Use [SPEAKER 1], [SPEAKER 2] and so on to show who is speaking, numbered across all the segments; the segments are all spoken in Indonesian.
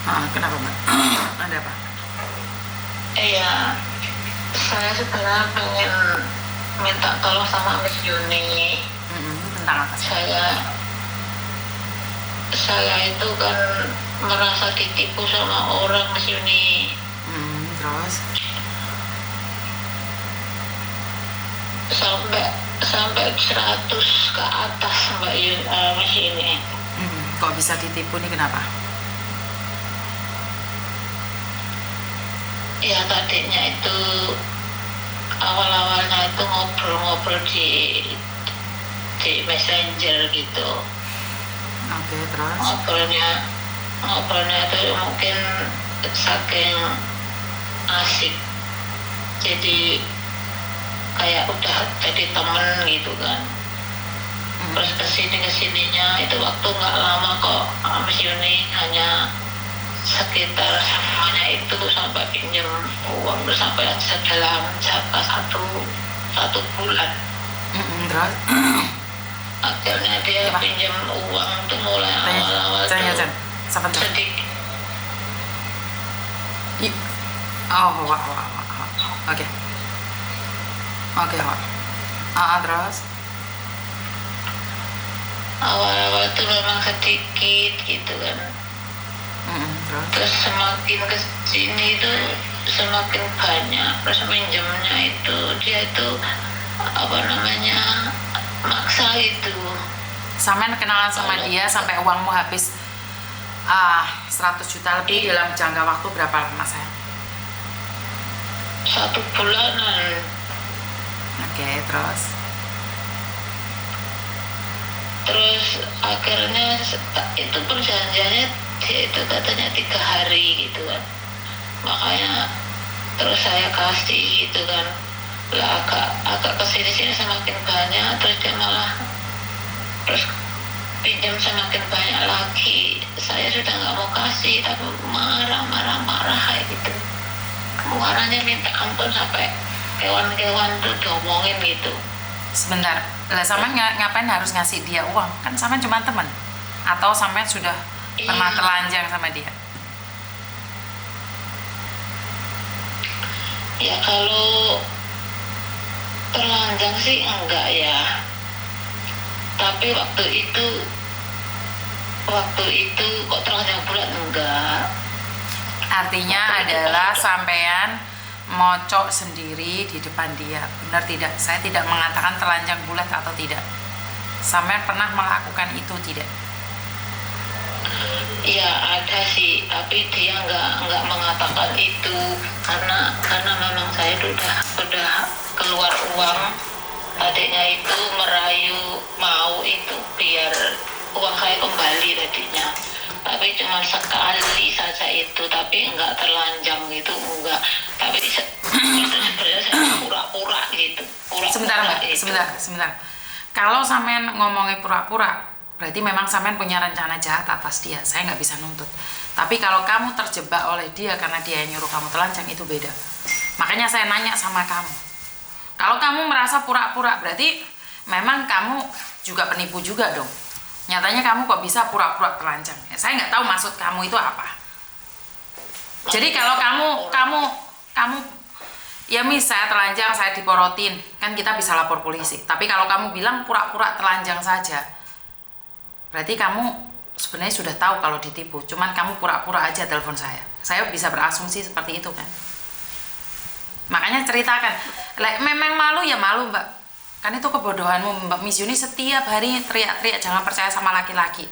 [SPEAKER 1] Kenapa Mbak? Ada apa?
[SPEAKER 2] Iya, saya sebenarnya pengen minta tolong sama Miss Yuni.
[SPEAKER 1] Tentang apa sih?
[SPEAKER 2] Saya itu kan merasa ditipu sama orang, Miss Yuni.
[SPEAKER 1] Terus?
[SPEAKER 2] Sampai 100 ke atas Miss Yuni.
[SPEAKER 1] Kok bisa ditipu nih, kenapa?
[SPEAKER 2] Ya tadinya itu awal-awalnya itu ngobrol-ngobrol di Messenger gitu.
[SPEAKER 1] Oke, terus?
[SPEAKER 2] Ngobrolnya itu mungkin saking asik, jadi kayak udah jadi temen gitu kan. Terus kesininya itu waktu nggak lama kok, Miss Yuni, hanya sekitar semuanya itu sampai pinjam uang terus sampai dalam jangka satu bulan.
[SPEAKER 1] Terus?
[SPEAKER 2] Akhirnya dia pinjam uang tuh mulai awal-awal tuh sedikit.
[SPEAKER 1] Oke. Terus?
[SPEAKER 2] Awal-awal tuh memang sedikit gitu kan. Terus semakin kesini itu semakin banyak. Terus minjemnya itu dia itu maksa gitu.
[SPEAKER 1] Sampean kenalan sama dia sampai uangmu habis 100 juta lebih dalam jangka waktu berapa lama, sayang?
[SPEAKER 2] 1 bulanan.
[SPEAKER 1] Oke, terus?
[SPEAKER 2] Terus akhirnya itu perjanjiannya dia itu katanya 3 hari gitu kan. Makanya terus saya kasih gitu kan. Lah agak kesini-sini semakin banyak, terus dia malah terus pinjam semakin banyak lagi. Saya sudah nggak mau kasih, tapi marah kayak gitu. Marahnya minta ampun sampai kewan-kewan tuh diomongin gitu.
[SPEAKER 1] Sebentar, lah sampean ngapain harus ngasih dia uang? Kan sampean cuma teman. Atau sampean sudah pernah telanjang sama dia?
[SPEAKER 2] Ya kalau telanjang sih enggak ya. Tapi waktu itu kok telanjang bulat enggak.
[SPEAKER 1] Artinya adalah sampean mocok sendiri di depan dia, benar tidak? Saya tidak mengatakan telanjang bulat atau tidak. Sampean pernah melakukan itu tidak?
[SPEAKER 2] Ya ada sih, tapi dia nggak mengatakan itu karena memang saya udah keluar uang. Adiknya itu merayu mau itu biar uang saya kembali tadinya. Tapi cuma sekali saja itu, tapi nggak terlanjang gitu, enggak. Tapi itu sebenarnya saya pura-pura gitu.
[SPEAKER 1] Sebentar Mbak, gitu. sebentar. Kalau sampean ngomongnya pura-pura, berarti memang sampean punya rencana jahat atas dia. Saya nggak bisa nuntut. Tapi kalau kamu terjebak oleh dia karena dia yang nyuruh kamu telanjang, itu beda. Makanya saya nanya sama kamu. Kalau kamu merasa pura-pura, berarti memang kamu juga penipu juga dong. Nyatanya kamu kok bisa pura-pura telanjang? Ya, saya nggak tahu maksud kamu itu apa. Jadi kalau kamu ya saya telanjang, saya diporotin, kan kita bisa lapor polisi. Tapi kalau kamu bilang pura-pura telanjang saja, berarti kamu sebenarnya sudah tahu kalau ditipu. Cuman kamu pura-pura aja telepon saya. Saya bisa berasumsi seperti itu kan. Makanya ceritakan. Memang malu ya malu Mbak. Kan itu kebodohanmu Mbak. Miss Yuni setiap hari teriak-teriak jangan percaya sama laki-laki.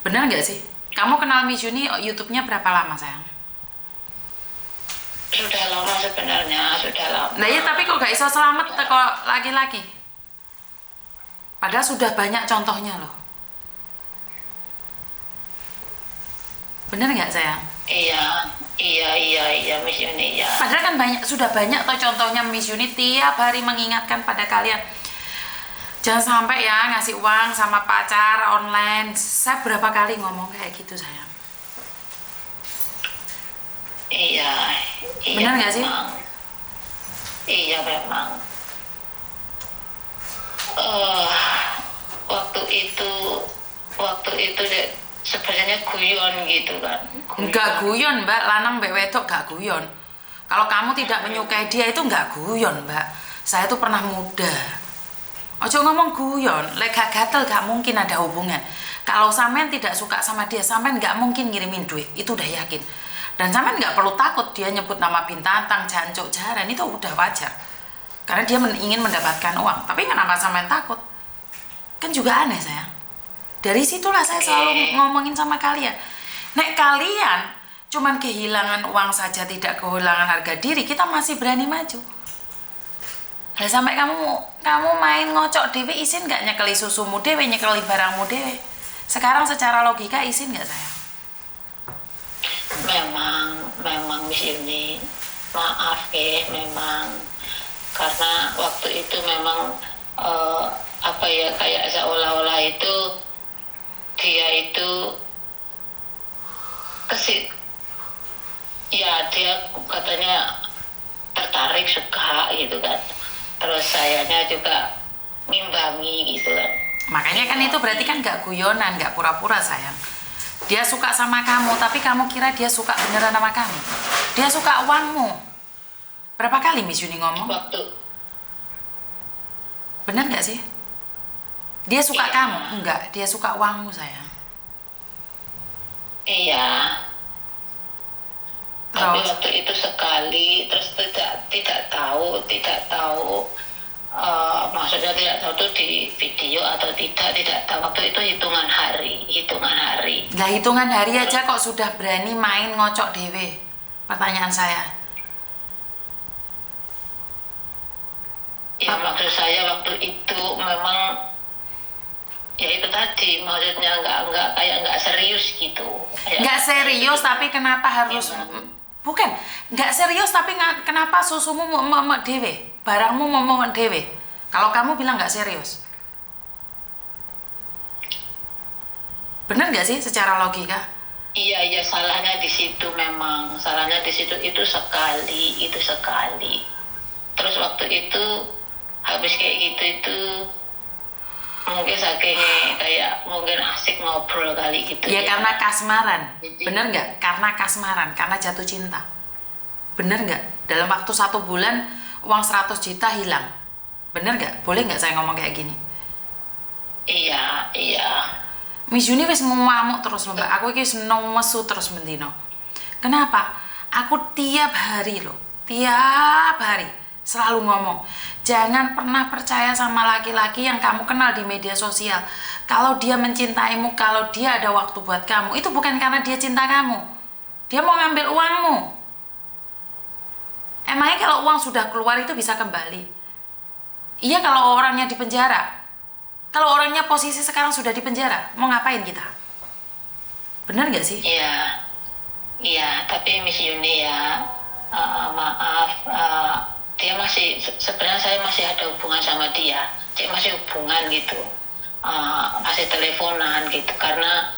[SPEAKER 1] Benar nggak sih? Kamu kenal Miss Yuni YouTube-nya berapa lama sayang?
[SPEAKER 2] Sudah lama sebenarnya, sudah lama.
[SPEAKER 1] Nah ya tapi kok gak iso selamat kok laki-laki? Padahal sudah banyak contohnya loh. Bener nggak sayang?
[SPEAKER 2] Iya Miss Yuni ya.
[SPEAKER 1] Padahal kan sudah banyak toh contohnya Miss Yuni tiap hari mengingatkan pada kalian. Jangan sampai ya ngasih uang sama pacar online. Saya berapa kali ngomong kayak gitu sayang.
[SPEAKER 2] Iya.
[SPEAKER 1] Benar nggak sih?
[SPEAKER 2] Iya memang. Waktu itu sebenarnya guyon gitu kan.
[SPEAKER 1] Enggak guyon mbak, lanang mbak wedok gak guyon. Kalau kamu tidak menyukai dia itu enggak guyon mbak. Saya tuh pernah muda. Ojo ngomong guyon, lek gak gatel gak mungkin ada hubungan. Kalau sampean tidak suka sama dia, sampean gak mungkin ngirimin duit, itu udah yakin. Dan sampean gak perlu takut dia nyebut nama bintang, jancuk, jaran, itu udah wajar. Karena dia ingin mendapatkan uang. Tapi kenapa sampean takut? Kan juga aneh sayang. Dari situlah saya selalu ngomongin sama kalian. Nek kalian cuman kehilangan uang saja, tidak kehilangan harga diri, kita masih berani maju. Lah sampai kamu main ngocok dewe, isin gak nyekeli susumu dewe, nyekeli barangmu dewe. Sekarang secara logika isin gak sayang?
[SPEAKER 2] Memang Miss Yuni, maaf ya, memang karena waktu itu memang apa ya, kayak seolah-olah itu dia itu ya dia katanya tertarik, suka gitu kan, terus sayanya juga ngimbangi gitu kan.
[SPEAKER 1] Makanya kan itu berarti kan gak guyonan, gak pura-pura sayang. Dia suka sama kamu, tapi kamu kira dia suka beneran sama kamu. Dia suka uangmu. Berapa kali Miss Yuni ngomong? Bener gak sih? Dia suka kamu? Enggak, dia suka uangmu sayang.
[SPEAKER 2] Iya. Tapi waktu itu sekali, terus tidak tahu, maksudnya tidak tahu tuh di video atau tidak tahu. Waktu itu hitungan hari.
[SPEAKER 1] Nah hitungan hari aja kok sudah berani main ngocok dewe. Pertanyaan saya.
[SPEAKER 2] Ya maksud saya waktu itu memang ya itu tadi, maksudnya nggak serius gitu.
[SPEAKER 1] Nggak serius tapi kenapa harus bukan nggak serius tapi kenapa susumu mau dewe, barangmu mau dewe? Kalau kamu bilang nggak serius, bener nggak sih secara logika?
[SPEAKER 2] Iya, salahnya di situ, memang salahnya di situ, itu sekali. Terus waktu itu habis kayak gitu itu mungkin saking kayak mungkin asik ngobrol kali gitu
[SPEAKER 1] ya. Karena kasmaran, bener nggak? Karena kasmaran, karena jatuh cinta, bener nggak? Dalam waktu 1 bulan uang 100 juta hilang, bener nggak? Boleh nggak saya ngomong kayak gini?
[SPEAKER 2] Iya.
[SPEAKER 1] Miss Yuni wis ngamuk terus lho mbak, aku iki seneng mesu terus mendino. Kenapa? Aku tiap hari selalu ngomong, jangan pernah percaya sama laki-laki yang kamu kenal di media sosial. Kalau dia mencintaimu, kalau dia ada waktu buat kamu, itu bukan karena dia cinta kamu. Dia mau ngambil uangmu. Emangnya kalau uang sudah keluar itu bisa kembali? Iya kalau orangnya di penjara. Kalau orangnya posisi sekarang sudah di penjara, mau ngapain kita? Bener gak sih?
[SPEAKER 2] Iya, tapi Miss Yuni ya, maaf, dia masih, sebenarnya saya masih ada hubungan sama dia, masih hubungan gitu, masih teleponan gitu, karena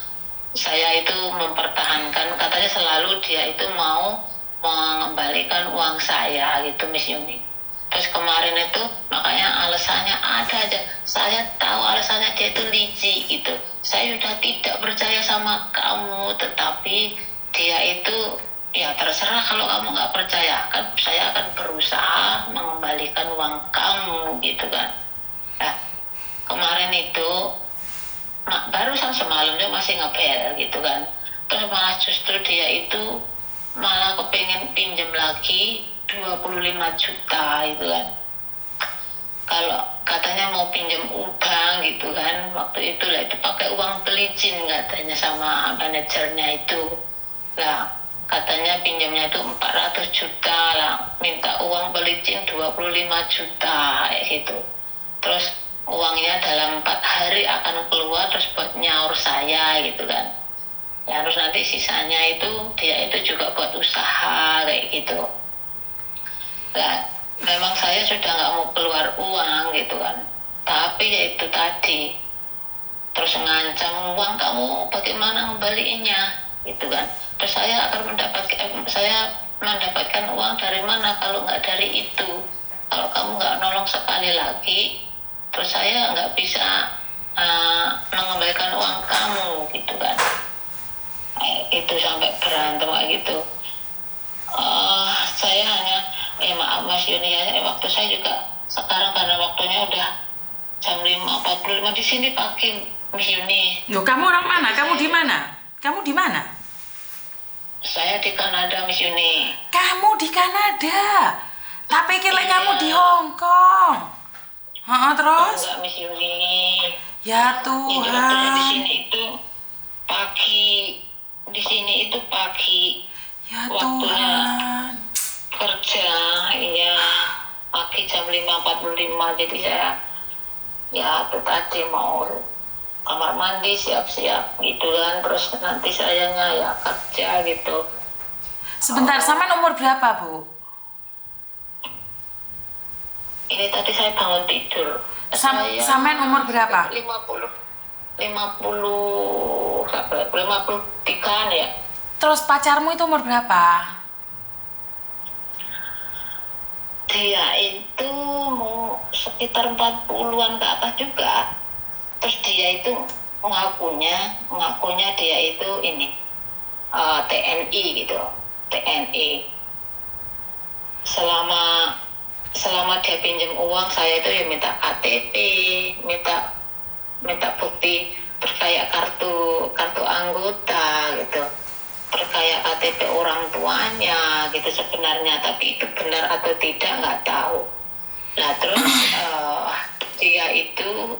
[SPEAKER 2] saya itu mempertahankan, katanya selalu dia itu mau mengembalikan uang saya gitu Miss Yuni. Terus kemarin itu makanya alasannya ada aja, saya tahu alasannya dia itu licik gitu, saya sudah tidak percaya sama kamu, tetapi dia itu ya terserah, kalau kamu nggak percaya kan saya akan berusaha mengembalikan uang kamu gitu kan. Nah kemarin itu barusan semalam dia masih ngebel gitu kan, terus malah justru dia itu malah kepengen pinjam lagi 25 juta itu kan. Kalau katanya mau pinjam bank gitu kan, waktu itu lah itu pakai uang pelicin katanya sama manajernya itu lah, katanya pinjamnya itu 400 juta lah, minta uang pelicin 25 juta kayak gitu. Terus uangnya dalam 4 hari akan keluar terus buat nyaur saya gitu kan ya, terus nanti sisanya itu dia itu juga buat usaha kayak gitu. Nah, memang saya sudah nggak mau keluar uang gitu kan, tapi ya itu tadi, terus ngancam uang kamu bagaimana ngembaliinnya gitu kan. Terus saya akan mendapatkan uang dari mana kalau nggak dari itu, kalau kamu nggak nolong sekali lagi terus saya nggak bisa mengembalikan uang kamu gitu kan. itu sampai berantem kayak gitu. Saya hanya maaf Mas Yuni ya, waktu saya juga sekarang karena waktunya udah jam 5.45 di sini pagi Mas Yuni.
[SPEAKER 1] Loh, kamu orang mana? Kamu di mana? Kamu di mana?
[SPEAKER 2] Saya di Kanada Mas Yuni.
[SPEAKER 1] Kamu di Kanada. Tak pikir lagi
[SPEAKER 2] Iya.
[SPEAKER 1] kamu di Hong Kong. Terus?
[SPEAKER 2] Enggak Mas Yuni.
[SPEAKER 1] Ya
[SPEAKER 2] Jadi waktunya di
[SPEAKER 1] Tuhan.
[SPEAKER 2] sini itu pagi. Di sini itu pagi.
[SPEAKER 1] Ya
[SPEAKER 2] Waktunya
[SPEAKER 1] Tuhan.
[SPEAKER 2] kerja, iya. Pagi jam 5.45. Jadi saya ya itu tadi mau kamar mandi siap-siap gitu kan, terus nanti sayanya ya kerja gitu.
[SPEAKER 1] Sebentar, sampean umur berapa, Bu?
[SPEAKER 2] Ini tadi saya bangun tidur.
[SPEAKER 1] Sampean umur berapa?
[SPEAKER 2] 53-an ya.
[SPEAKER 1] Terus pacarmu itu umur berapa?
[SPEAKER 2] Dia itu mau sekitar 40-an ke atas juga. Terus dia itu mengakunya dia itu ini TNI gitu, TNI. Selama dia pinjam uang, saya itu ya minta KTP, minta bukti berkayak kartu anggota gitu, berkayak KTP orang tuanya gitu sebenarnya, tapi itu benar atau tidak nggak tahu. Nah terus dia itu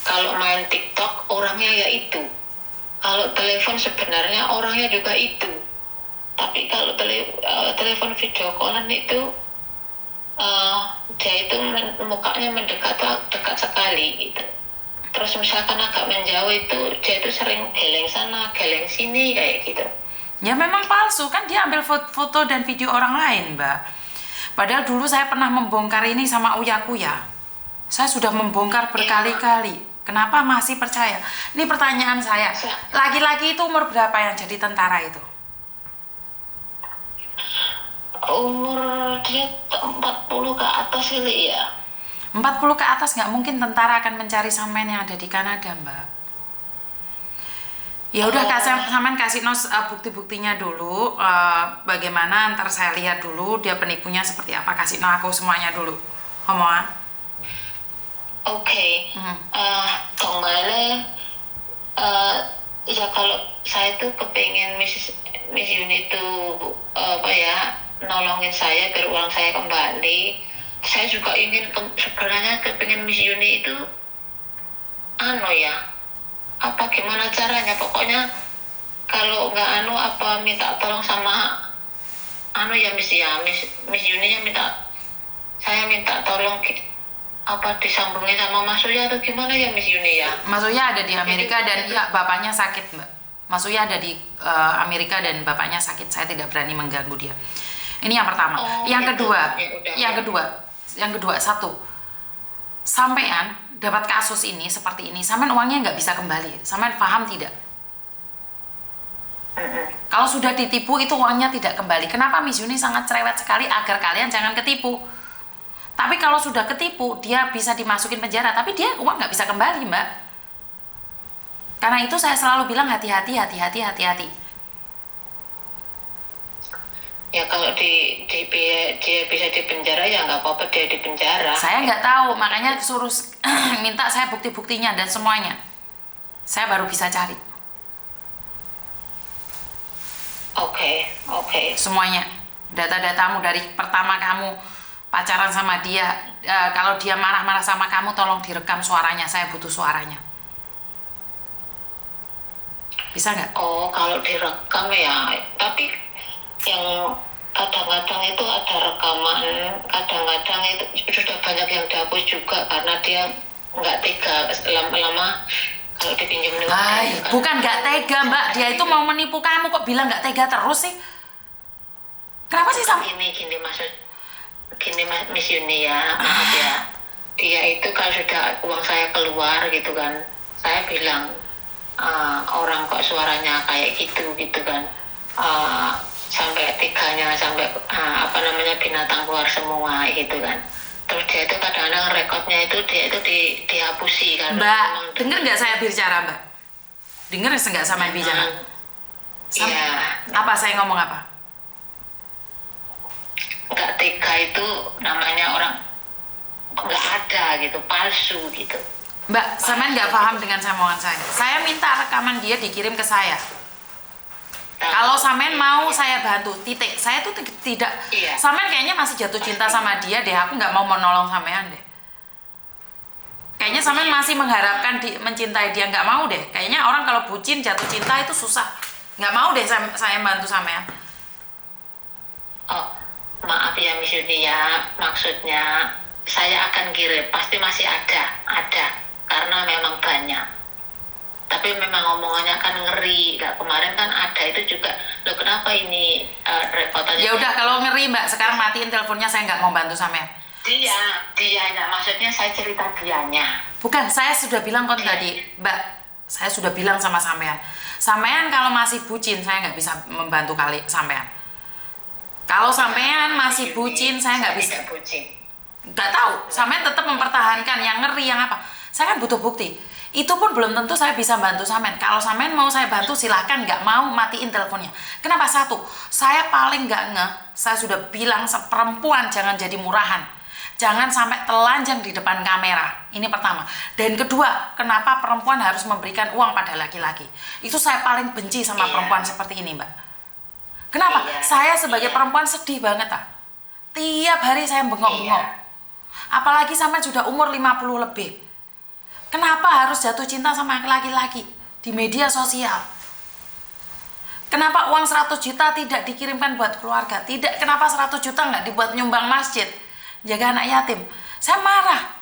[SPEAKER 2] kalau main TikTok orangnya ya itu, kalau telepon sebenarnya orangnya juga itu, tapi kalau telepon video callan itu dia itu mukanya dekat sekali gitu. Terus misalkan agak menjauh itu dia itu sering geleng sana geleng sini kayak gitu.
[SPEAKER 1] Ya memang palsu, kan dia ambil foto dan video orang lain, Mbak. Padahal dulu saya pernah membongkar ini sama Uya Kuya. Saya sudah membongkar berkali-kali. Kenapa masih percaya? Ini pertanyaan saya. Laki-laki itu umur berapa yang jadi tentara itu?
[SPEAKER 2] Umur dia 40 ke atas kali ya.
[SPEAKER 1] 40 ke atas nggak mungkin tentara akan mencari sampean yang ada di Kanada, Mbak. Ya udah, sampean kasih bukti-buktinya dulu. Bagaimana, ntar saya lihat dulu dia penipunya seperti apa. Kasih aku semuanya dulu. Ngomong.
[SPEAKER 2] Oke. Kemarin ya kalau saya tuh kepengen Miss Yuni itu nolongin saya biar uang saya kembali. Saya juga ingin sebenarnya kepengen Miss Yuni itu apa gimana caranya, pokoknya kalau nggak apa minta tolong sama Miss Yuni saya minta tolong apa disambungin sama Mas Uya atau gimana ya Miss Yuni ya?
[SPEAKER 1] Mas Uya ada di Amerika dan ya bapaknya sakit, Mbak. Mas Uya ada di Amerika dan bapaknya sakit. Saya tidak berani mengganggu dia. Ini yang pertama. Yang kedua, satu, sampean dapat kasus ini seperti ini, sampean uangnya nggak bisa kembali. Sampean paham tidak? Kalau sudah ditipu itu uangnya tidak kembali. Kenapa Miss Yuni sangat cerewet sekali agar kalian jangan ketipu? Tapi kalau sudah ketipu, dia bisa dimasukin penjara, tapi dia uang nggak bisa kembali, Mbak. Karena itu saya selalu bilang hati-hati.
[SPEAKER 2] Ya kalau dia bisa di penjara ya nggak apa-apa dia di penjara.
[SPEAKER 1] Saya nggak tahu, makanya suruh minta saya bukti-buktinya dan semuanya. Saya baru bisa cari.
[SPEAKER 2] Oke.
[SPEAKER 1] Semuanya, data-datamu dari pertama kamu pacaran sama dia, kalau dia marah-marah sama kamu tolong direkam suaranya, saya butuh suaranya. Bisa nggak?
[SPEAKER 2] Kalau direkam ya, tapi yang kadang-kadang itu ada rekaman, kadang-kadang itu sudah banyak yang dihapus juga karena dia nggak tega lama-lama kalau dipinjam uang.
[SPEAKER 1] Bukan nggak tega, Mbak, dia itu mau menipu kamu kok bilang nggak tega terus sih? Kenapa sih sama?
[SPEAKER 2] Gini Miss Yuni ya, maaf ya. Dia itu kalau sudah uang saya keluar gitu kan, saya bilang orang kok suaranya kayak gitu kan, sampai tiganya sampai binatang keluar semua gitu kan. Terus dia itu kadang-kadang rekodnya itu dia itu dihapusi kan.
[SPEAKER 1] Mbak, dengar nggak saya bicara, Mbak? Dengar nggak sama bicara?
[SPEAKER 2] Iya
[SPEAKER 1] Apa saya ngomong apa?
[SPEAKER 2] Nggak tega itu namanya orang nggak ada gitu, palsu gitu.
[SPEAKER 1] Mbak, sampean nggak paham dengan omongan saya. Saya minta rekaman dia dikirim ke saya. Kalau sampean mau saya bantu, titik. Saya tuh tidak.
[SPEAKER 2] Iya.
[SPEAKER 1] Sampean kayaknya masih jatuh cinta sama dia deh. Aku nggak mau menolong sampean deh. Kayaknya sampean masih mengharapkan mencintai dia, nggak mau deh. Kayaknya orang kalau bucin jatuh cinta itu susah. Nggak mau deh saya bantu sampean.
[SPEAKER 2] Oh, maaf ya Miss Yunia, maksudnya saya akan kirim, pasti masih ada, karena memang banyak. Tapi memang omongannya kan ngeri. Nah, kemarin kan ada itu juga. Loh kenapa ini repotannya?
[SPEAKER 1] Ya udah kalau ngeri Mbak, sekarang matiin teleponnya, saya nggak mau bantu sampean.
[SPEAKER 2] Dianya, maksudnya saya cerita dianya.
[SPEAKER 1] Bukan, saya sudah bilang kan tadi, Mbak. Saya sudah bilang sama sampean. Sampean kalau masih bucin, saya nggak bisa membantu kali sampean. Kalau sampean masih bucin, saya nggak bisa.
[SPEAKER 2] Tidak bucin.
[SPEAKER 1] Nggak tahu, sampean tetap mempertahankan yang ngeri, yang apa. Saya kan butuh bukti. Itu pun belum tentu saya bisa bantu sampean. Kalau sampean mau saya bantu silahkan, nggak mau matiin teleponnya. Kenapa? Satu, saya paling nggak ngeh. Saya sudah bilang perempuan jangan jadi murahan. Jangan sampai telanjang di depan kamera. Ini pertama. Dan kedua, kenapa perempuan harus memberikan uang pada laki-laki? Itu saya paling benci sama perempuan seperti ini, Mbak. Kenapa? Saya sebagai perempuan sedih banget, ah. Tiap hari saya bengok-bengok. Apalagi sampai sudah umur 50 lebih. Kenapa harus jatuh cinta sama laki-laki di media sosial? Kenapa uang 100 juta tidak dikirimkan buat keluarga? Tidak, kenapa 100 juta nggak dibuat nyumbang masjid? Jaga anak yatim. Saya marah.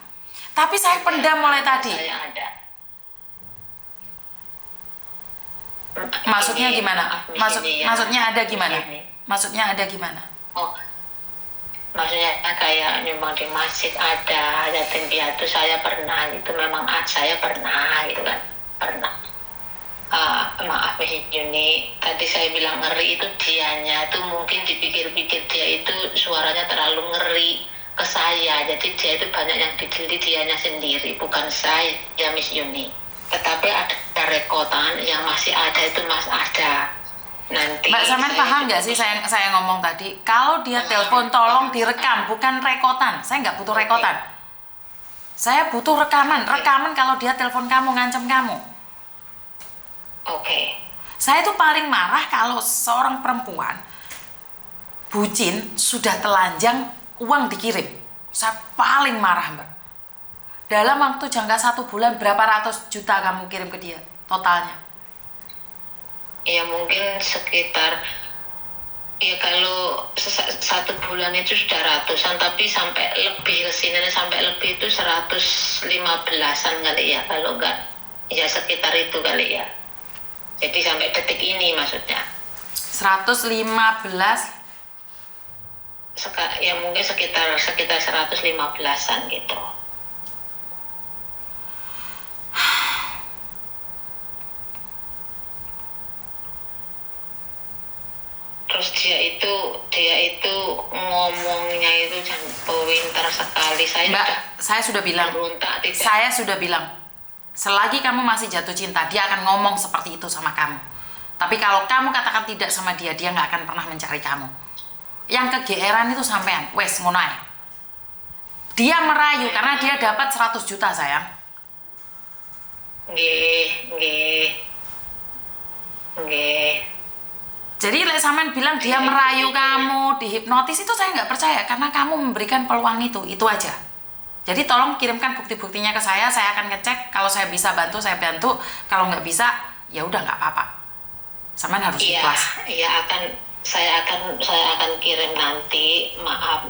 [SPEAKER 1] Tapi saya pendam mulai tadi. Maksudnya gimana? Maksudnya ada gimana? Maksudnya ada gimana?
[SPEAKER 2] Oh, maksudnya kayak nyumbang di masjid ada, yatim piatu saya pernah, itu memang saya pernah gitu kan, pernah. Maaf Miss Yuni, tadi saya bilang ngeri itu dianya, itu mungkin dipikir-pikir dia itu suaranya terlalu ngeri ke saya, jadi dia itu banyak yang digeli dianya sendiri, bukan saya ya Miss Yuni. Tetapi ada rekotan yang masih ada itu ada. Nanti
[SPEAKER 1] Mbak Samen paham nggak sih saya ngomong tadi? Kalau dia telepon tolong direkam, bukan rekotan. Saya nggak butuh rekotan. Saya butuh rekaman. Rekaman kalau dia telepon kamu, ngancam kamu.
[SPEAKER 2] Oke.
[SPEAKER 1] Saya tuh paling marah kalau seorang perempuan bucin sudah telanjang uang dikirim. Saya paling marah, Mbak. Dalam waktu jangka 1 bulan berapa ratus juta kamu kirim ke dia totalnya?
[SPEAKER 2] Ya mungkin sekitar, ya kalau 1 bulan itu sudah ratusan, tapi sampai lebih ke sini sampai lebih itu 115-an kali ya, kalau enggak ya sekitar itu kali ya. Jadi sampai detik ini maksudnya
[SPEAKER 1] 115.
[SPEAKER 2] Ya mungkin sekitar 115-an gitu. Terus dia itu ngomongnya itu pintar sekali.
[SPEAKER 1] Mbak, saya sudah bilang. Saya sudah bilang. Selagi kamu masih jatuh cinta, dia akan ngomong seperti itu sama kamu. Tapi kalau kamu katakan tidak sama dia, dia nggak akan pernah mencari kamu. Yang kegeeran itu sampean, wes ngunai. Dia merayu karena dia dapat 100 juta sayang.
[SPEAKER 2] Nggih.
[SPEAKER 1] Jadi sampean bilang dia merayu kamu, dihipnotis, itu saya nggak percaya karena kamu memberikan peluang itu aja. Jadi tolong kirimkan bukti-buktinya ke saya akan ngecek. Kalau saya bisa bantu, saya bantu. Kalau nggak bisa, ya udah nggak apa-apa. Sampean harus ikhlas.
[SPEAKER 2] Iya, saya akan kirim nanti. Maaf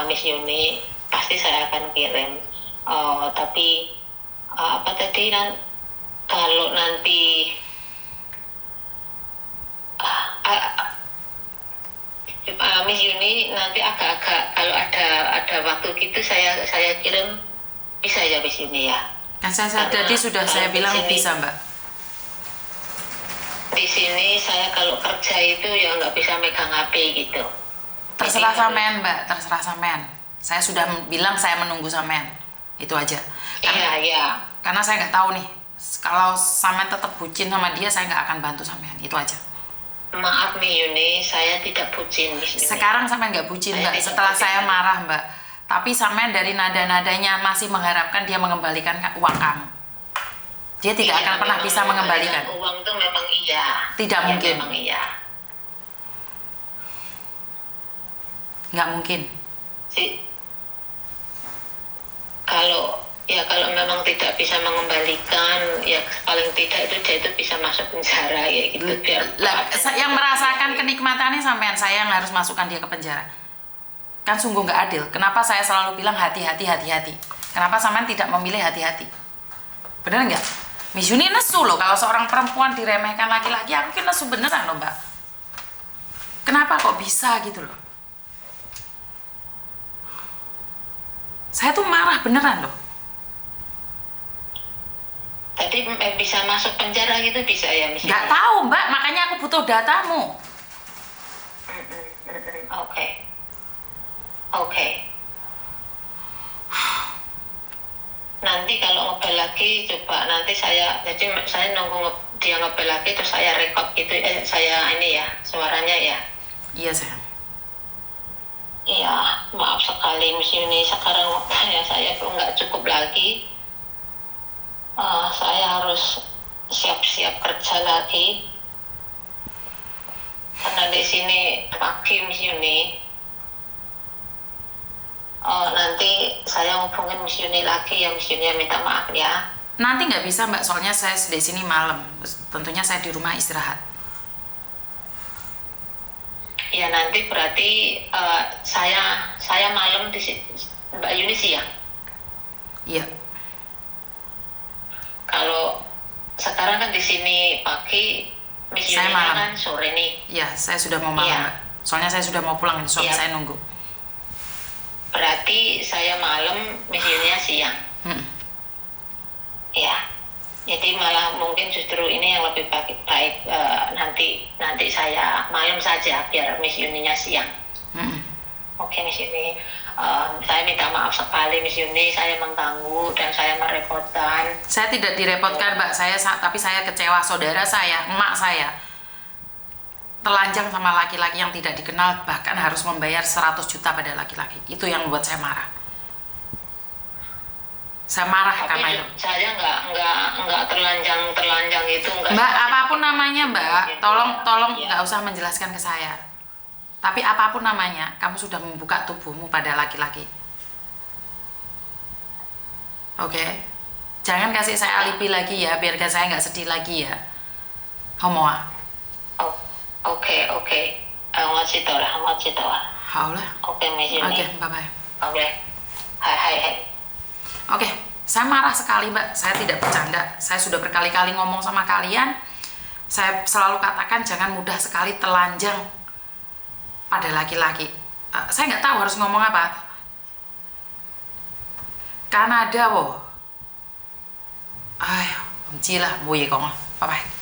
[SPEAKER 2] Miss Yuni, pasti saya akan kirim. Tapi apa tadi kalau nanti Miss Yuni nanti agak-agak kalau ada waktu gitu saya kirim, bisa ya Miss Yuni ya.
[SPEAKER 1] Kan saya tadi sudah saya bilang bisa Mbak.
[SPEAKER 2] Di sini saya kalau kerja itu ya nggak bisa megang HP gitu.
[SPEAKER 1] Terserah sampean Mbak, terserah sampean. Saya sudah bilang saya menunggu sampean, itu aja.
[SPEAKER 2] Iya.
[SPEAKER 1] Karena saya nggak tahu nih, kalau sampean tetap bucin sama dia, saya nggak akan bantu sampean, itu aja.
[SPEAKER 2] Maaf Mi Yuni, saya tidak bucin Miss Yuni.
[SPEAKER 1] Sekarang sampean nggak bucin
[SPEAKER 2] Saya
[SPEAKER 1] Mbak,
[SPEAKER 2] tidak
[SPEAKER 1] setelah
[SPEAKER 2] bucin.
[SPEAKER 1] saya marah Mbak. Tapi sampean dari nada-nadanya masih mengharapkan dia mengembalikan uang kamu. Dia tidak
[SPEAKER 2] Iya,
[SPEAKER 1] akan pernah
[SPEAKER 2] memang
[SPEAKER 1] bisa mengembalikan.
[SPEAKER 2] Uang itu memang iya.
[SPEAKER 1] Tidak
[SPEAKER 2] Iya,
[SPEAKER 1] mungkin.
[SPEAKER 2] Memang iya.
[SPEAKER 1] Nggak mungkin.
[SPEAKER 2] Si, kalau memang tidak bisa mengembalikan, ya paling tidak itu dia itu bisa masuk penjara ya gitu. Biar
[SPEAKER 1] Yang merasakan kenikmatannya sampean, saya yang harus masukkan dia ke penjara. Kan sungguh nggak adil. Kenapa saya selalu bilang hati-hati, hati-hati? Kenapa sampean tidak memilih hati-hati? Bener nggak? Miss Yuni nesu loh, kalau seorang perempuan diremehkan laki-laki, aku kan nesu beneran loh Mbak. Kenapa kok bisa gitu loh? Saya tuh marah beneran loh.
[SPEAKER 2] tadi bisa masuk penjara gitu bisa ya Miss?
[SPEAKER 1] Nggak tahu Mbak, makanya aku butuh datamu.
[SPEAKER 2] Oke. Oke. Nanti kalau ngebel lagi coba nanti saya nunggu dia ngebel lagi terus saya rekod gitu saya ini ya suaranya ya.
[SPEAKER 1] Iya sayang.
[SPEAKER 2] Iya, maaf sekali Miss Yuni, sekarang waktunya saya belum nggak cukup lagi. Saya harus siap-siap kerja lagi. Karena di sini pagi Miss Yuni. Nanti saya hubungin Miss Yuni lagi ya Miss Yuni, minta maaf ya.
[SPEAKER 1] Nanti nggak bisa Mbak, soalnya saya di sini malam. Tentunya saya di rumah istirahat.
[SPEAKER 2] Ya nanti berarti saya malam di Mbak Yuni siang.
[SPEAKER 1] Iya.
[SPEAKER 2] Kalau sekarang kan di sini pagi, Miss
[SPEAKER 1] Saya
[SPEAKER 2] Yuni
[SPEAKER 1] malam.
[SPEAKER 2] kan sore nih.
[SPEAKER 1] Iya, saya sudah mau malam
[SPEAKER 2] Iya.
[SPEAKER 1] Mbak. Soalnya saya sudah mau pulang, suami
[SPEAKER 2] Iya.
[SPEAKER 1] saya nunggu.
[SPEAKER 2] Berarti saya malam, Miss Yuni siang. Ya. Jadi malah mungkin justru ini yang lebih baik nanti saya malam saja biar Miss Yuninya siang. Oke Miss Yuni, saya minta maaf sekali Miss Yuni, saya mengganggu dan saya merepotkan.
[SPEAKER 1] Saya tidak direpotkan Mbak, tapi saya kecewa. Saudara saya, emak saya telanjang sama laki-laki yang tidak dikenal, bahkan harus membayar 100 juta pada laki-laki. Itu yang membuat saya marah. Saya marah karena itu.
[SPEAKER 2] Saya nggak terlanjang itu nggak.
[SPEAKER 1] Mbak, apapun namanya Mbak, tolong nggak usah menjelaskan ke saya. Tapi apapun namanya, kamu sudah membuka tubuhmu pada laki-laki. Oke? Jangan kasih saya alibi lagi ya, biar saya nggak sedih lagi ya. Homoa.
[SPEAKER 2] Oke. Ngasih tau lah.
[SPEAKER 1] Haulah.
[SPEAKER 2] Oke Miss Yuni.
[SPEAKER 1] Oke, bye-bye.
[SPEAKER 2] Oke. Hai.
[SPEAKER 1] Oke, saya marah sekali Mbak, saya tidak bercanda. Saya sudah berkali-kali ngomong sama kalian. Saya selalu katakan jangan mudah sekali telanjang pada laki-laki. Saya nggak tahu harus ngomong apa. Kanada wo. Ayo, benci lah, boye kong. Bye-bye.